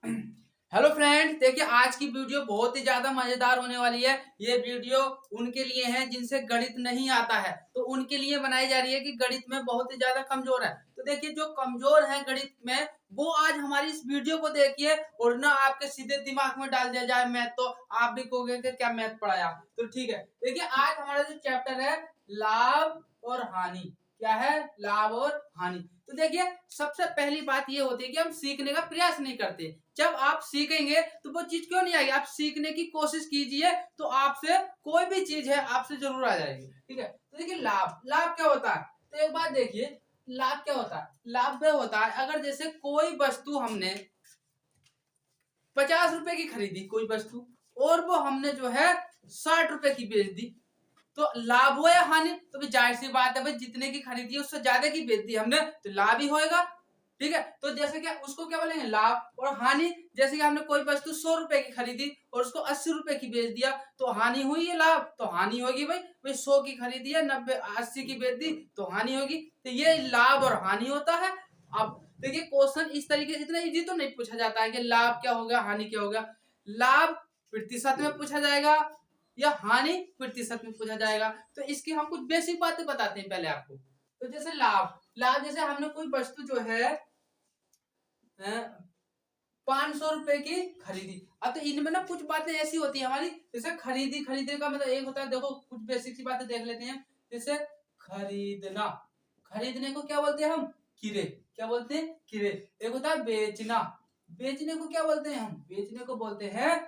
Hello friends, देखिए आज की वीडियो बहुत ही ज्यादा मजेदार होने वाली है। ये वीडियो उनके लिए है जिनसे गणित नहीं आता है, तो उनके लिए बनाई जा रही है कि गणित में बहुत ही ज्यादा कमजोर है। तो देखिए जो कमजोर है गणित में, वो आज हमारी इस वीडियो को देखिए और ना आपके सीधे दिमाग में डाल दिया जाए मैथ, तो आप भी कहोगे कि क्या मैथ पढ़ाया। तो ठीक है, देखिए आज हमारा जो चैप्टर है लाभ और हानि। क्या है? लाभ और हानि। तो देखिए सबसे पहली बात ये होती है कि हम सीखने का प्रयास नहीं करते। जब आप सीखेंगे तो वो चीज क्यों नहीं आएगी? आप सीखने की कोशिश कीजिए तो आपसे कोई भी चीज है आपसे जरूर आ जाएगी। ठीक है, तो देखिए लाभ लाभ क्या होता है। तो एक बात देखिए, लाभ क्या होता है। लाभ वह होता है अगर जैसे कोई वस्तु हमने 50 रुपए की खरीदी, कोई वस्तु, और वो हमने जो है 60 रुपए की बेच दी, तो लाभ हुआ या हानि? तो भाई जाहिर सी बात है, भाई जितने की खरीदी है उससे ज्यादा की बेच दी हमने, तो लाभ ही होएगा। ठीक है, तो जैसे क्या उसको क्या बोलेंगे? लाभ। और हानि, जैसे कि हमने कोई वस्तु 100 रुपए की खरीदी और उसको 80 रुपए की बेच दिया, तो हानि हुई है लाभ? तो हानि होगी भाई। भाई 100 की खरीदी है, 90 80 की बेच दी, तो हानि होगी। तो ये लाभ और हानि होता है। अब देखिए क्वेश्चन इस तरीके, इतना इजी तो नहीं पूछा जाता है कि लाभ क्या होगा हानि क्या होगा। लाभ प्रतिशत में पूछा जाएगा या हानि प्रतिशत में पूछा जाएगा। तो इसकी हम कुछ बेसिक बातें बताते हैं पहले आपको। तो जैसे लाभ, जैसे हमने कोई वस्तु जो है 500 रुपए की खरीदी। अब तो इनमें ना कुछ बातें ऐसी होती है हमारी, जैसे खरीदने का मतलब एक होता है, देखो कुछ बेसिक सी बातें देख लेते हैं। जैसे खरीदना, खरीदने को क्या बोलते हैं हम? किरे। क्या बोलते हैं? किरे। एक होता है बेचना, बेचने को क्या बोलते हैं हम? बेचने को बोलते हैं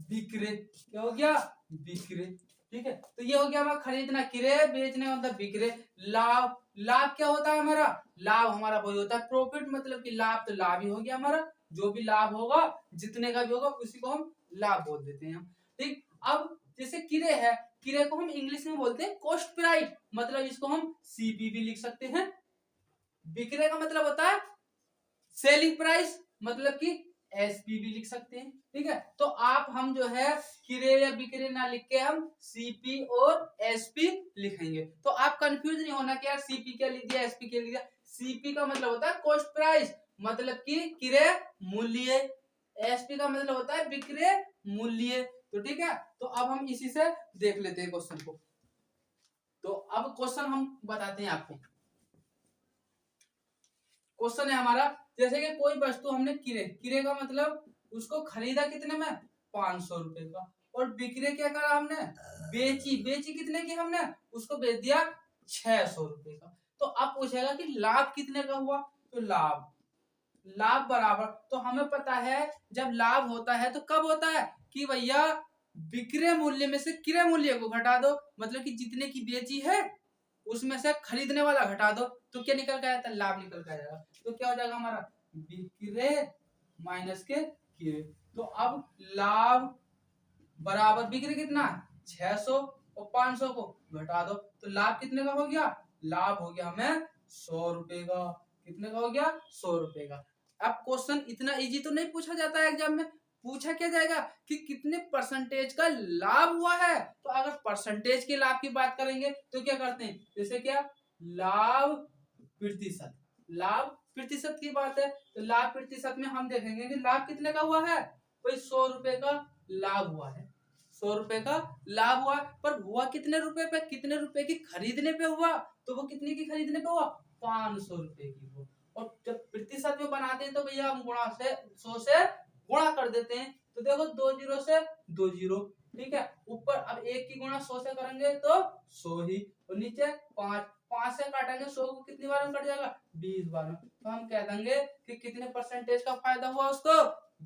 बिक्रे। क्या हो गया? बिक्रे। ठीक है, तो ये हो गया हमारा खरीदना किरे, बेचने का मतलब बिक्रे। लाभ, लाभ क्या होता है हमारा? लाभ हमारा वही होता है प्रॉफिट, मतलब कि लाभ तो लाभ ही हो गया हमारा। जो भी लाभ होगा, जितने का भी होगा, उसी को हम लाभ बोल देते हैं हम। ठीक, अब जैसे किरे है, किरे को हम इंग्लिश में बोलते हैं कॉस्ट प्राइस, मतलब इसको हम सीपी भी लिख सकते हैं। बिक्रे का मतलब होता है सेलिंग प्राइस, मतलब कि एसपी भी लिख सकते हैं। ठीक है, तो आप हम जो है किरे या बिक्रे ना लिख के हम सीपी और एसपी लिखेंगे। तो आप कंफ्यूज नहीं होना कि यार सीपी क्या लिख दिया, एसपी क्या लिख दिया। सीपी का मतलब होता है कॉस्ट प्राइस, मतलब कि किरे मूल्य। एसपी का मतलब होता है बिक्रे मूल्य। तो ठीक है, तो अब हम इसी से देख लेते हैं क्वेश्चन को। तो अब क्वेश्चन हम बताते हैं आपको। क्वेश्चन है हमारा, जैसे कि कोई वस्तु हमने किरे, किरे का मतलब उसको खरीदा कितने में? 500 रुपए का। और बिक्रे क्या करा हमने? बेची, बेची कितने की हमने? उसको बेच दिया 600 रुपए का। तो अब पूछेगा कि लाभ कितने का हुआ। तो लाभ, लाभ बराबर, तो हमें पता है जब लाभ होता है तो कब होता है कि भैया विक्रय मूल्य में से क्रय मूल्य को घटा दो, मतलब कि जितने की बेची है उसमें से खरीदने वाला घटा दो, तो क्या निकल के आया? लाभ निकल के आएगा। तो क्या हो जाएगा हमारा? विक्रय माइनस के क्रय। तो अब लाभ बराबर बिक्री कितना है? 600, और 500 को घटा दो, तो लाभ कितने का हो गया? लाभ हो गया हमें 100 रुपए का। कितने का हो गया? 100 रुपए का। अब क्वेश्चन इतना इजी तो नहीं पूछा जाता है एग्जाम में। पूछा क्या जाएगा कि कितने परसेंटेज का लाभ हुआ है। तो अगर परसेंटेज के लाभ की बात करेंगे तो क्या करते हैं, जैसे क्या लाभ प्रतिशत, लाभ प्रतिशत की बात है, तो लाभ प्रतिशत में हम देखेंगे कि लाभ कितने का हुआ है। भाई 100 रुपए का लाभ हुआ है, 100 रुपए का लाभ हुआ। पर हुआ कितने रुपए पे? कितने रुपए की खरीदने पे हुआ, तो वो कितने की खरीदने पे हुआ? 500 रुपए की हुआ। और जब प्रतिशत में बनाते हैं तो भैया हम गुणा से 100 से गुणा कर देते हैं। तो देखो 2 जीरो से 2 जीरो। ठीक है, ऊपर अब 1 की गुणा 100 से करेंगे तो 100 ही, और नीचे 5, 5 से काटेंगे 100 को कितनी बार में कट जाएगा? 20 बार में। तो हम कह देंगे कि कितने परसेंटेज का फायदा हुआ उसको?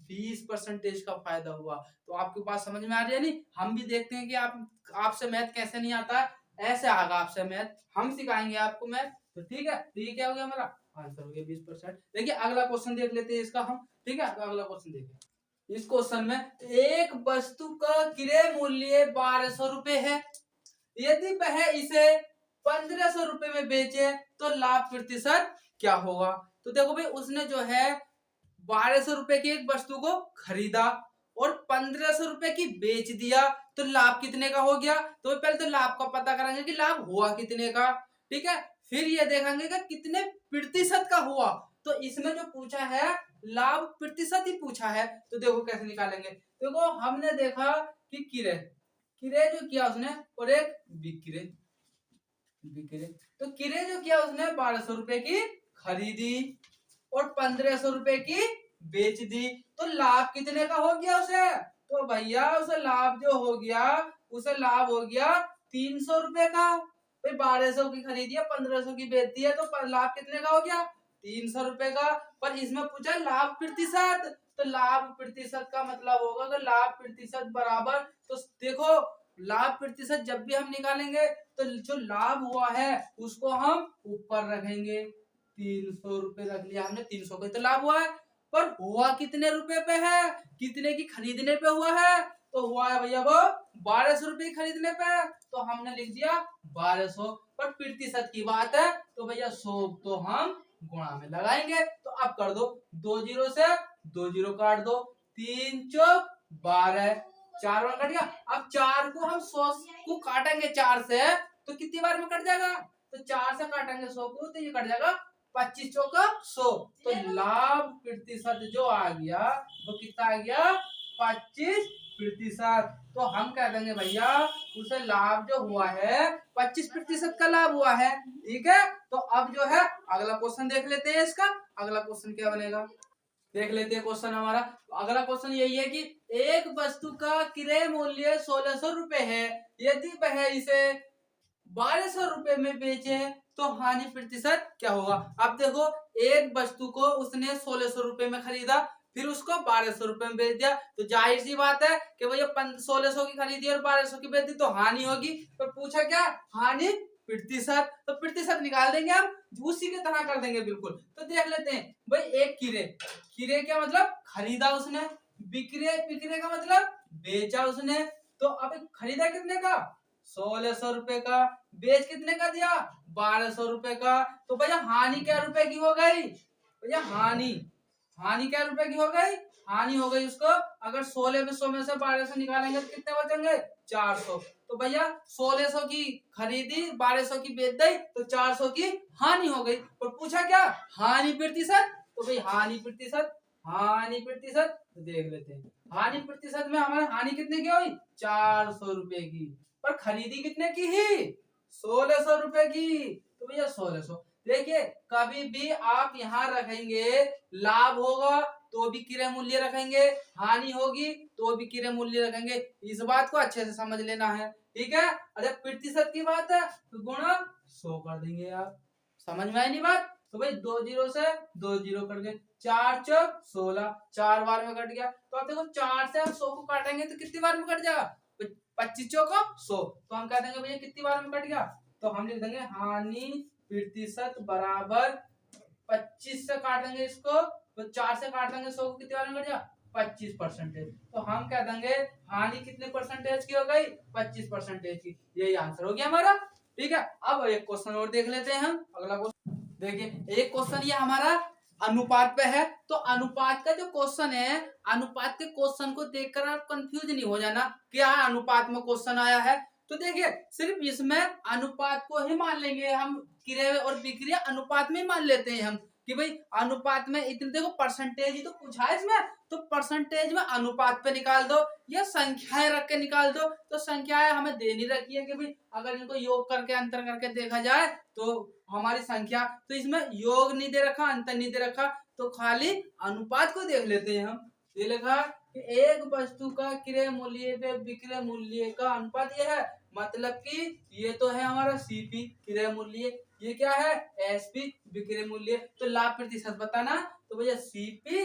20% का फायदा हुआ। तो आपके पास समझ में आ रही है नहीं? हम भी देखते हैं कि आपसे मैथ कैसे नहीं आता है, ऐसे आगा आपसे मैथ, हम सिखाएंगे आपको मैथ। तो ठीक है, तो ये क्या हो गया हमारा? आंसर हो गया 20%। देखिए अगला क्वेश्चन देख लेते हैं इसका हम। ठीक है, तो अगला क्वेश्चन देखिए। इस क्वेश्चन में एक वस्तु का क्रय मूल्य 1200 रुपए है, यदि वह इसे 1500 रुपए में बेचे तो लाभ प्रतिशत क्या होगा। तो देखो भाई उसने जो है 1200 रुपए की एक वस्तु को खरीदा और 1500 रुपए की बेच दिया, तो लाभ कितने का हो गया। तो पहले तो लाभ का पता करेंगे कि लाभ हुआ कितने का। ठीक है, फिर ये देखेंगे कि कितने प्रतिशत का हुआ। तो इसमें जो पूछा है लाभ प्रतिशत ही पूछा है, तो देखो कैसे निकालेंगे। देखो हमने देखा कि किरे किरे जो किया उसने और एक बिक्रे बिक्रे तो किरे जो किया उसने 1200 रुपए की खरीदी और 1500 रुपए की बेच दी, तो लाभ कितने का हो गया उसे? तो भैया उसे लाभ जो हो गया, उसे लाभ हो गया 300 रुपए का। भाई 1200 की खरीदी है, 1500 की बेच दी है, तो लाभ कितने का हो गया? 300 रुपए का। पर इसमें पूछा लाभ प्रतिशत, तो लाभ प्रतिशत का मतलब होगा कि लाभ प्रतिशत बराबर, तो देखो लाभ प्रतिशत जब भी हम निकालेंगे तो जो लाभ हुआ है उसको हम ऊपर रखेंगे। 300 रुपए रख लिया हमने, 300 का तो लाभ हुआ है, पर हुआ कितने रुपए पे है? कितने की खरीदने पे हुआ है? तो हुआ है भैया वो 1200 रुपए की खरीदने पे, तो हमने लिख दिया 1200। पर प्रतिशत की बात है तो भैया 100 तो हम गुणा में लगाएंगे। तो अब कर दो, 2 जीरो से 2 जीरो काट दो, 3 चौक 12, 4 बार कट गया। अब 4 को हम 100 को काटेंगे 4 से तो कितनी बार में कट जाएगा? तो 4 से काटेंगे 100 को तो ये कट जाएगा 25 चौका 100। तो लाभ प्रतिशत जो आ गया वो कितना आ गया? 25%। तो हम कह देंगे भैया उसे लाभ जो हुआ है 25% का लाभ हुआ है। ठीक है, तो अब जो है अगला क्वेश्चन देख लेते हैं। इसका अगला क्वेश्चन क्या बनेगा देख लेते हैं। क्वेश्चन हमारा अगला क्वेश्चन यही है कि एक वस्तु का क्रय मूल्य 1600 रुपए है, यदि वह इसे 1200 रुपए में बेचे तो हानि प्रतिशत क्या होगा? अब देखो एक वस्तु को उसने 1600 रुपए में खरीदा, फिर उसको 1200 रुपए में बेच दिया, तो जाहिर सी बात है कि भैया 1600 की खरीदी और 1200 की बेच दी तो हानि होगी। पर पूछा क्या? हानि प्रतिशत। तो प्रतिशत निकाल देंगे हम, उसी की तरह कर देंगे बिल्कुल। तो देख लेते हैं भाई, एक किरे क्या मतलब? खरीदा उसने। बिक्रे का मतलब बेचा उसने। तो अब खरीदा कितने का? 1600 रुपए का। बेच कितने का दिया? 1200 रुपए का। तो भैया हानि क्या रुपए की हो गई? भैया हानि क्या रुपए की हो गई? हानि हो गई उसको, अगर 16 में 100 में से 1200 निकालेंगे तो कितने बचेंगे? 400। तो भैया 1600 की खरीदी, 1200 की बेच दी, तो 400 की हानि हो गई। और पूछा क्या? हानि प्रतिशत। तो भाई हानि प्रतिशत तो देख लेते हैं। हानि प्रतिशत में हमारी हानि कितने की हुई? 400 रुपए की। पर खरीदी कितने की ही? 1600 रुपए की। तो भैया 1600। देखिए कभी भी आप यहाँ रखेंगे, लाभ होगा तो भी क्रय मूल्य रखेंगे, हानि होगी तो भी क्रय मूल्य रखेंगे। इस बात को अच्छे से समझ लेना है। ठीक है, अगर प्रतिशत की बात है तो गुणा 100 कर देंगे आप। समझ में आई नहीं बात? तो भाई 2 जीरो से 2 जीरो कट गए, 4 चौक 16, 4 बार में कट गया। तो आप देखो 4 से हम 100 को काटेंगे तो कितनी बार में कट जाएगा? 25 चौका 100। तो हम कह देंगे भैया कितनी बार में कट गया? तो हम लिख देंगे हानि प्रतिशत बराबर 25 से काट देंगे इसको, तो 4 से काट देंगे 100 को, कितनी बार में कट जाएगा? 25%। तो हम कह देंगे हानि कितने परसेंटेज की हो गई? 25% की। यही आंसर हो गया हमारा। ठीक है, अब एक क्वेश्चन और देख लेते हैं हम। अगला क्वेश्चन देखिए, एक क्वेश्चन ये हमारा अनुपात पे है। तो अनुपात का जो क्वेश्चन है, अनुपात के क्वेश्चन को देखकर आप कंफ्यूज नहीं हो जाना क्या अनुपात में क्वेश्चन आया है। तो देखिए सिर्फ इसमें अनुपात को ही मान लेंगे हम, क्रय और विक्रय अनुपात में मान लेते हैं हम कि भाई अनुपात में इतने, देखो परसेंटेज ही तो पूछा है इसमें, तो परसेंटेज में अनुपात पे निकाल दो या संख्याएं रख के निकाल दो। तो संख्याएं हमें देनी रखी है कि भाई अगर इनको योग करके अंतर करके देखा जाए तो हमारी संख्या, तो इसमें योग नहीं दे रखा, अंतर नहीं दे रखा, तो खाली अनुपात को देख लेते हैं हम। ये लिखा कि एक वस्तु का क्रय मूल्य पे विक्रय मूल्य का अनुपात ये है, मतलब कि ये तो है हमारा सीपी क्रय मूल्य, ये क्या है? एसपी विक्रय मूल्य। तो लाभ प्रतिशत बताना, तो भैया सीपी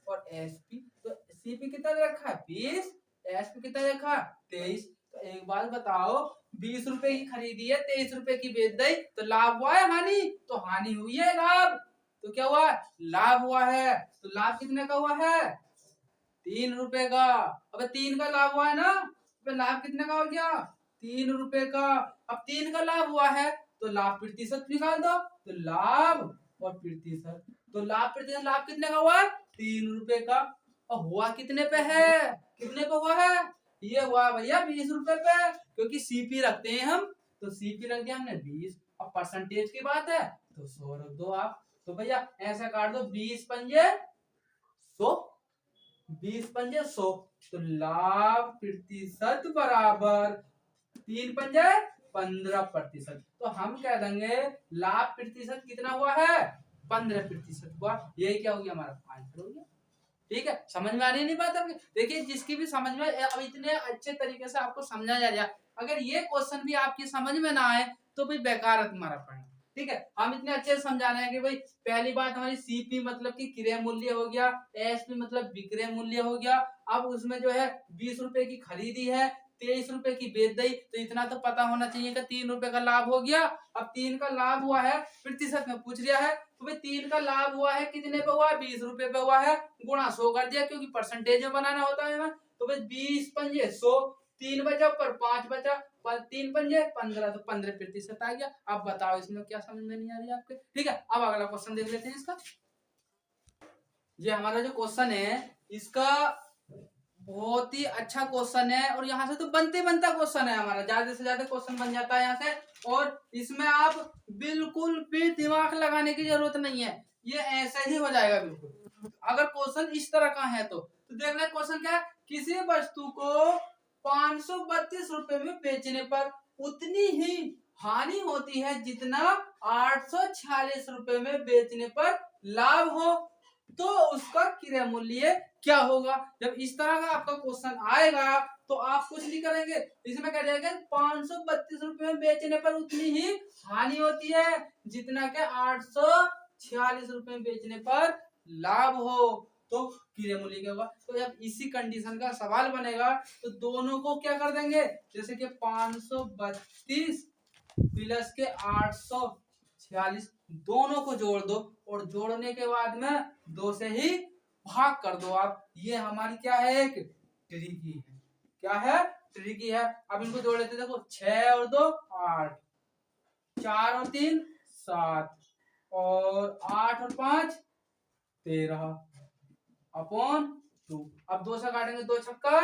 और एसपी। तो सीपी कितना रखा है? 20। एसपी कितना रखा? 23। तो एक बात बताओ, 20 रुपए की खरीदी है, 23 रुपए की बेच दी, तो लाभ हुआ है हानि? तो हानि हुई है, लाभ तो क्या हुआ? लाभ हुआ है। तो लाभ कितने का हुआ है? 3 रुपए का। अब 3 का लाभ हुआ है ना, तो लाभ कितने का हो गया? 3 रुपए का। अब 3 का लाभ हुआ है तो लाभ प्रतिशत निकाल दो। तो लाभ और प्रतिशत, तो लाभ प्रतिशत, लाभ कितने का हुआ? 3 रुपए का। और हुआ कितने पे है? कितने पे हुआ है? ये हुआ भैया 20 रुपए पे, क्योंकि सीपी रखते हैं हम, तो सीपी रख दिया हमने 20। अब परसेंटेज की बात है तो 100 रख दो आप। तो भैया ऐसा काट दो, 20 पंजे 100, 20 पंजे 100, तो लाभ प्रतिशत बराबर 3 पंजे 15%। तो हम कह देंगे लाभ प्रतिशत कितना हुआ है, 15% हुआ। यही क्या हो गया, हमारा आंसर हो गया। ठीक है, समझ में आ रही नहीं बात आपकी? देखिए जिसकी भी समझ में, अब इतने अच्छे तरीके से आपको समझा जा रहा, अगर ये क्वेश्चन भी आपकी समझ में ना आए तो भाई बेकार है तुम्हारा पढ़ना। ठीक है, हम इतने अच्छे से समझा रहे हैं कि भाई पहली बात हमारी सीपी मतलब कि क्रय मूल्य हो गया, एसपी मतलब विक्रय मूल्य हो गया। अब उसमें जो है 20 रुपए की खरीदी है, 23 रुपए की बेच दी, तो इतना तो पता होना चाहिए कि 3 रुपए का लाभ हो गया। अब 3 का लाभ हुआ है, प्रतिशत में पूछ लिया है, तो भाई 3 का लाभ हुआ है कितने पे हुआ है, 20 रुपए पे हुआ है, गुणा 100 कर दिया क्योंकि परसेंटेज में बनाना होता है। तो भाई 20 पंजे 100, 3 बचा ऊपर 5 बचा, 3 पंजे 15, तो 15% आ गया। अब बताओ इसमें क्या समझ में नहीं आ रही आपके? ठीक है, अब अगला क्वेश्चन देख लेते हैं इसका। ये हमारा जो क्वेश्चन है इसका बहुत ही अच्छा क्वेश्चन है, और यहाँ से तो बनते बनता क्वेश्चन है हमारा, ज्यादा से ज्यादा क्वेश्चन बन जाता है यहाँ से। और इसमें आप बिल्कुल भी दिमाग लगाने की जरूरत नहीं है, ये ऐसे ही हो जाएगा बिल्कुल, अगर क्वेश्चन इस तरह का है तो देखना क्वेश्चन क्या है। किसी वस्तु को 532 रुपए में बेचने पर उतनी ही हानि होती है जितना 846 रुपए में बेचने पर लाभ हो, तो उसका क्रय मूल्य क्या होगा। जब इस तरह का आपका क्वेश्चन आएगा तो आप कुछ नहीं करेंगे, इसमें क्या जाएगा 532 रुपए में बेचने पर उतनी ही हानि होती है जितना के 846 रुपए में बेचने पर लाभ हो, तो क्रय मूल्य क्या होगा। तो जब इसी कंडीशन का सवाल बनेगा तो दोनों को क्या कर देंगे, जैसे कि 532 प्लस के 846 दोनों को जोड़ दो, और जोड़ने के बाद में 2 से ही भाग कर दो आप। ये हमारी क्या है, एक ट्रिकी है। क्या है, ट्रिकी है। अब इनको जोड़ लेते, देखो 6 और 2 8, 4 और 3 7, और 8 और 5 13 अपॉन 2। अब 2 से काटेंगे, 2 छक्का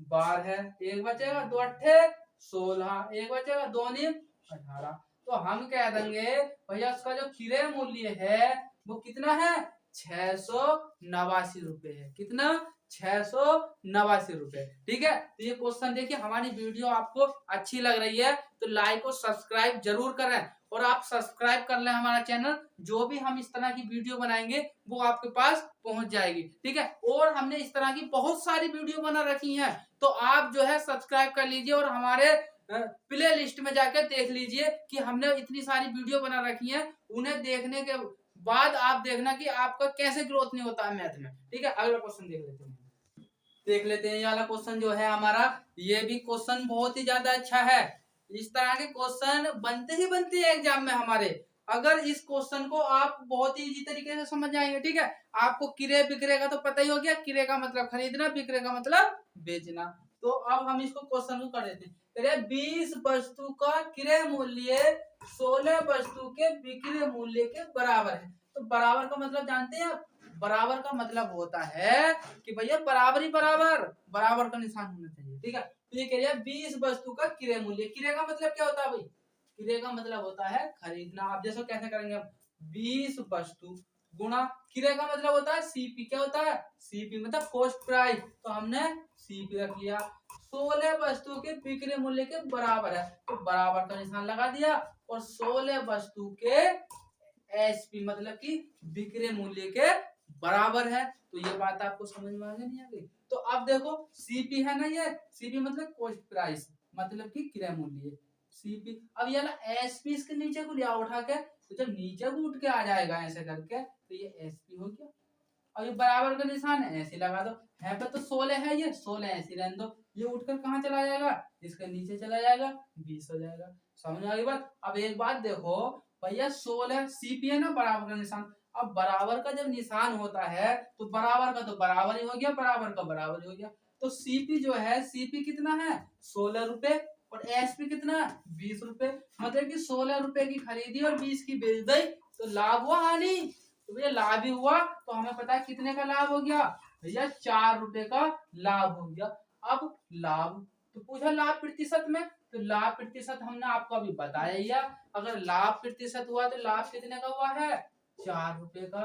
12 है, एक बचेगा, 2 अट्ठे 16, एक बचेगा, 2 नीम 18। तो हम कह देंगे भैया उसका जो क्रय मूल्य है वो कितना है, 689 रुपए है। कितना, 689 रुपए। ठीक है, तो ये क्वेश्चन देखिए, हमारी वीडियो आपको अच्छी लग रही है तो लाइक और सब्सक्राइब जरूर करें, और आप सब्सक्राइब कर लें हमारा चैनल, जो भी हम इस तरह की वीडियो बनाएंगे वो आपके पास पहुंच जाएगी। ठीक है, और हमने इस तरह की बहुत सारी वीडियो बना रखी हैं, तो आप जो है सब्सक्राइब कर लीजिए और हमारे प्ले लिस्ट में जाकर देख लीजिए कि हमने इतनी सारी वीडियो बना रखी है। उन्हें देखने के बाद आप देखना कि आपका कैसे ग्रोथ नहीं होता है मैथ में। ठीक है, अगला क्वेश्चन देख लेते हैं। ये वाला क्वेश्चन जो है हमारा, ये भी क्वेश्चन बहुत ही ज्यादा अच्छा है। इस तरह के क्वेश्चन बनते ही बनते हैं एग्जाम में हमारे। अगर इस क्वेश्चन को आप बहुत ही इजी तरीके से समझ जाएंगे, ठीक है, आपको क्रय विक्रय का तो पता ही हो गया, क्रय का मतलब खरीदना, विक्रय का मतलब बेचना। तो अब हम इसको क्वेश्चन को कर देते हैं। 20 वस्तु का क्रय मूल्य 16 वस्तु के विक्रय मूल्य के बराबर है। तो बराबर का मतलब जानते हैं आप, बराबर का मतलब होता है कि भैया बराबर ही बराबर, बराबर का निशान होना चाहिए। ठीक है, तो ये कह रहा है 20 वस्तु का क्रय मूल्य। क्रय का मतलब क्या होता है भाई, क्रय का मतलब होता है खरीदना। आप जैसे कैसे करेंगे, आप 20 वस्तु गुणा क्रय का मतलब होता है सीपी। क्या होता है, सीपी मतलब कॉस्ट प्राइस, तो हमने सीपी रख लिया। 16 वस्तु के विक्रय मूल्य के बराबर है, तो बराबर का निशान लगा दिया, और 16 वस्तु के एसपी मतलब कि विक्रय मूल्य के बराबर है। तो ये बात आपको समझ में आ गई नहीं आ गई? तो अब देखो सीपी है ना, ये सीपी मतलब कॉस्ट प्राइस मतलब कि क्रय मूल्य सीपी। अब ये ना एसपी इसके नीचे को लिया उठा के, तो जब नीचे को उठ के आ जाएगा ऐसे करके तो ये एसपी हो गया। और ये बराबर का निशान है ऐसे लगा दो, है पे तो 16 है, ये 16 ऐसे रहने दो, ये उठकर कहाँ चला जाएगा, इसके नीचे चला जाएगा, 20 हो जाएगा। समझ आ गई बात? अब एक बात देखो भैया, 16 सीपी है ना, बराबर का निशान। अब बराबर का जब निशान होता है तो बराबर का तो बराबर ही हो गया, बराबर का बराबर ही हो गया। तो सीपी जो है, सीपी कितना है 16 रुपए, और एसपी कितना 20 रुपए। मतलब कि 16 रुपए की खरीदी और 20 की बेच दी, तो लाभ हुआ हानि, तो भैया लाभ ही हुआ। तो हमें पता है कितने का लाभ हो गया भैया, 4 रुपए का लाभ हो गया। अब लाभ तो पूछा लाभ प्रतिशत में, तो लाभ प्रतिशत हमने आपको अभी बताया ही है। अगर लाभ प्रतिशत हुआ तो लाभ कितने का हुआ है, 4 रुपए का।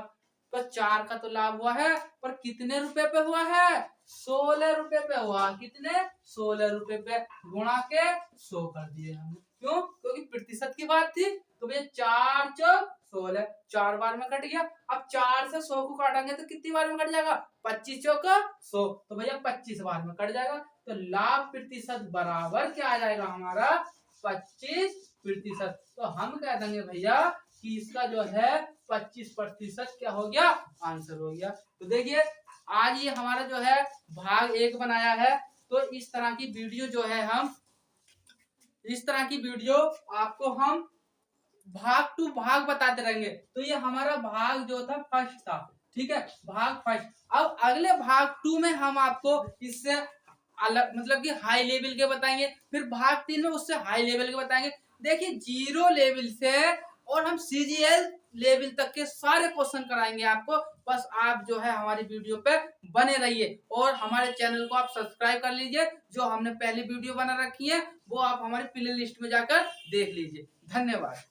तो 4 का तो लाभ हुआ है, पर कितने रुपए पे हुआ है? 16 रुपए पे हुआ। कितने? 16 रुपए पे गुणा के 100 कर दिए हमने। क्यों? क्योंकि प्रतिशत की बात थी। तो भैया 4 चौक 16, 4 बार में कट गया। अब 4 से 100 को काटेंगे तो कितनी बार में कट जाएगा? 25 चौक 100, तो भैया 25 बार में कट जाएगा। तो लाभ प्रतिशत बराबर क्या आ जाएगा हमारा? 25%। तो हम कह देंगे भैया कि इसका जो है 25% क्या हो गया? आंसर हो गया। तो देखिए आज ये हमारा जो है भाग 1 बनाया है। तो इस तरह की वीडियो जो है हम इस तरह की वीडियो आपको हम भाग टू भाग बताते रहेंगे। तो ये हमारा भाग जो था फर्स्ट था, ठीक है, भाग फर्स्ट। अब अगले भाग 2 में हम आपको इससे अलग मतलब कि हाई लेवल के बताएंगे, फिर भाग 3 में उससे हाई लेवल के बताएंगे। देखिए 0 लेवल से और हम CGL लेवल तक के सारे क्वेश्चन कराएंगे आपको। बस आप जो है हमारी वीडियो पे बने रहिए और हमारे चैनल को आप सब्सक्राइब कर लीजिए। जो हमने पहली वीडियो बना रखी है वो आप हमारी प्ले लिस्ट में जाकर देख लीजिए। धन्यवाद।